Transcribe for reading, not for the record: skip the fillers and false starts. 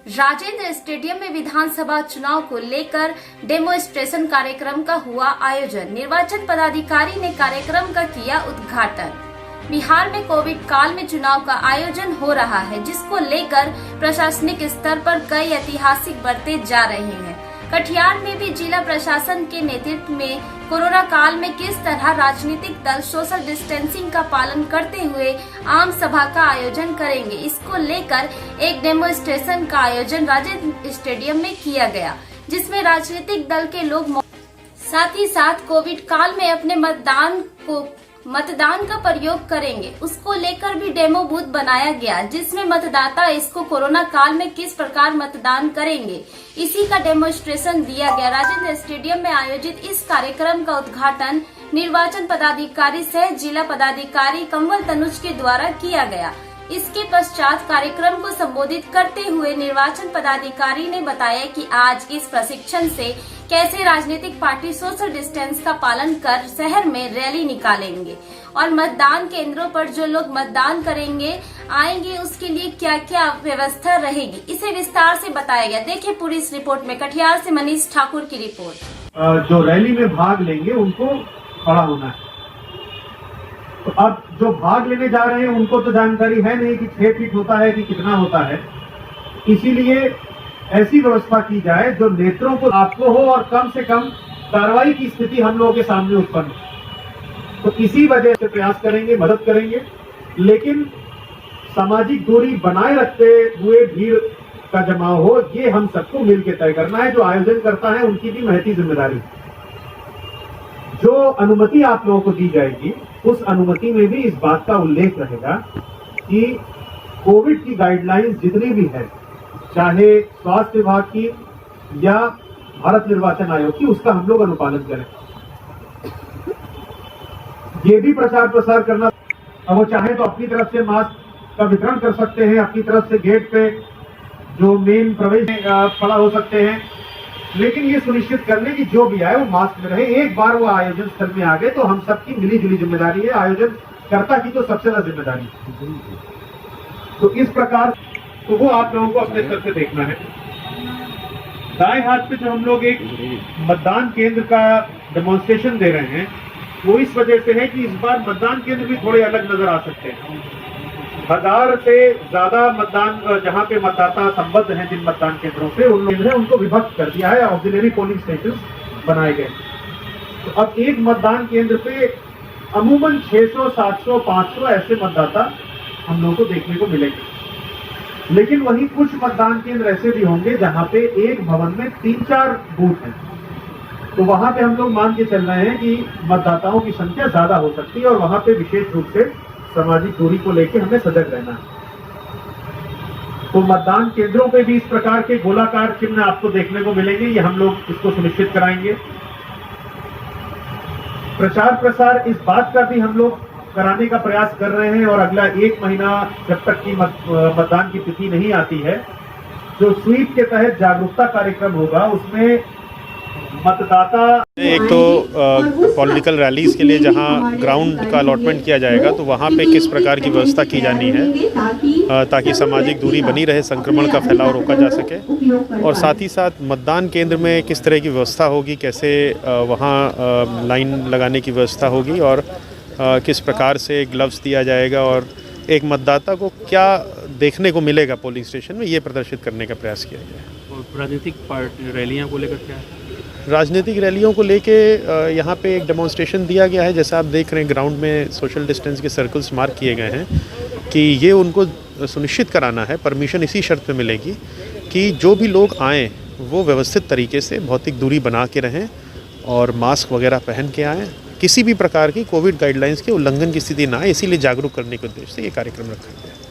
Rajendra stadium में विधानसभा चुनाव को लेकर डेमोन्स्ट्रेशन कार्यक्रम का हुआ आयोजन। निर्वाचन पदाधिकारी ने कार्यक्रम का किया उद्घाटन। बिहार में कोविड काल में चुनाव का आयोजन हो रहा है, जिसको लेकर प्रशासनिक स्तर पर कई ऐतिहासिक बरते जा रहे हैं। कटिहार में भी जिला प्रशासन के नेतृत्व में कोरोना काल में किस तरह राजनीतिक दल सोशल डिस्टेंसिंग का पालन करते हुए आम सभा का आयोजन करेंगे, इसको लेकर एक डेमोन्स्ट्रेशन का आयोजन राजेंद्र स्टेडियम में किया गया, जिसमें राजनीतिक दल के लोग साथ ही साथ कोविड काल में अपने मतदान का प्रयोग करेंगे। उसको लेकर भी डेमो बूथ बनाया गया, जिसमें मतदाता इसको कोरोना काल में किस प्रकार मतदान करेंगे, इसी का डेमोन्स्ट्रेशन दिया गया। राजेंद्र स्टेडियम में आयोजित इस कार्यक्रम का उद्घाटन निर्वाचन पदाधिकारी सह जिला पदाधिकारी कंवल तनुज के द्वारा किया गया। इसके पश्चात कार्यक्रम को संबोधित करते हुए निर्वाचन पदाधिकारी ने बताया कि आज इस प्रशिक्षण से कैसे राजनीतिक पार्टी सोशल डिस्टेंस का पालन कर शहर में रैली निकालेंगे और मतदान केंद्रों पर जो लोग मतदान करेंगे आएंगे, उसके लिए क्या क्या व्यवस्था रहेगी, इसे विस्तार से बताया गया। देखिए पूरी इस रिपोर्ट में। कटिहार से मनीष ठाकुर की रिपोर्ट। जो रैली में भाग लेंगे उनको खड़ा होना है। तो अब जो भाग लेने जा रहे हैं उनको तो जानकारी है नहीं कि 6 फीट होता है कि कितना होता है, इसीलिए ऐसी व्यवस्था की जाए जो नेत्रों को आपको हो और कम से कम कार्रवाई की स्थिति हम लोगों के सामने उत्पन्न हो। तो इसी वजह से प्रयास करेंगे, मदद करेंगे, लेकिन सामाजिक दूरी बनाए रखते हुए भीड़ का जमाव हो, ये हम सबको मिलकर तय करना है। जो आयोजन करता है उनकी भी महती जिम्मेदारी। जो अनुमति आप लोगों को दी जाएगी उस अनुमति में भी इस बात का उल्लेख रहेगा कि कोविड की गाइडलाइंस जितनी भी है, चाहे स्वास्थ्य विभाग की या भारत निर्वाचन आयोग की, उसका हम लोग अनुपालन करें। ये भी प्रचार प्रसार करना, अब वो चाहे तो अपनी तरफ से मास्क का वितरण कर सकते हैं, अपनी तरफ से गेट पे जो मेन प्रवेश खड़ा हो सकते हैं, लेकिन ये सुनिश्चित कर लें कि जो भी आए वो मास्क में रहे। एक बार वो आयोजन स्थल में आ गए तो हम सबकी मिली जुली जिम्मेदारी है, आयोजन कर्ता की तो सबसे ज्यादा जिम्मेदारी है। तो इस प्रकार तो वो आप लोगों को अपने स्तर से देखना है। दाएं हाथ पे जो हम लोग एक मतदान केंद्र का डेमोन्स्ट्रेशन दे रहे हैं, वो इस वजह से है कि इस बार मतदान केंद्र भी थोड़े अलग नजर आ सकते हैं। 1000 से ज्यादा मतदान जहां पे मतदाता संबद्ध हैं, जिन मतदान केंद्रों पे उनको विभक्त कर दिया है, ऑक्सिलरी पोलिंग स्टेशन बनाए गए। तो अब एक मतदान केंद्र पे अमूमन 600, 700, 500 ऐसे मतदाता हम लोगों को देखने को मिलेंगे। लेकिन वहीं कुछ मतदान केंद्र ऐसे भी होंगे जहां पे एक भवन में 3-4 बूथ हैं, तो वहां पे हम लोग मान के चल रहे हैं कि मतदाताओं की संख्या ज्यादा हो सकती है और वहां पे विशेष रूप से सामाजिक दूरी को लेकर हमें सजग रहना है। तो मतदान केंद्रों पे भी इस प्रकार के गोलाकार चिन्ह आपको देखने को मिलेंगे, ये हम लोग इसको सुनिश्चित कराएंगे। प्रचार प्रसार इस बात का भी हम लोग कराने का प्रयास कर रहे हैं और अगला 1 महीना जब तक की मतदान की तिथि नहीं आती है, जो स्वीप के तहत जागरूकता कार्यक्रम होगा उसमें मतदाता एक तो पॉलिटिकल रैलीज के लिए जहां ग्राउंड का अलॉटमेंट किया जाएगा, तो वहां पे किस प्रकार की व्यवस्था की जानी है ताकि सामाजिक दूरी बनी रहे, संक्रमण का फैलाव रोका जा सके, और साथ ही साथ मतदान केंद्र में किस तरह की व्यवस्था होगी, कैसे वहां लाइन लगाने की व्यवस्था होगी और किस प्रकार से ग्लव्स दिया जाएगा और एक मतदाता को क्या देखने को मिलेगा पोलिंग स्टेशन में, ये प्रदर्शित करने का प्रयास किया गया है। और राजनीतिक रैलियां को लेकर क्या है? राजनीतिक रैलियों को लेके यहाँ पे एक डेमोन्स्ट्रेशन दिया गया है। जैसा आप देख रहे हैं ग्राउंड में सोशल डिस्टेंस के सर्कल्स मार्क किए गए हैं कि ये उनको सुनिश्चित कराना है। परमिशन इसी शर्त पे मिलेगी कि जो भी लोग आएँ वो व्यवस्थित तरीके से भौतिक दूरी बना के रहें और मास्क वगैरह पहन के आएँ। किसी भी प्रकार की कोविड गाइडलाइंस के उल्लंघन की स्थिति ना आए, इसीलिए जागरूक करने के उद्देश्य से ये कार्यक्रम रखा गया है।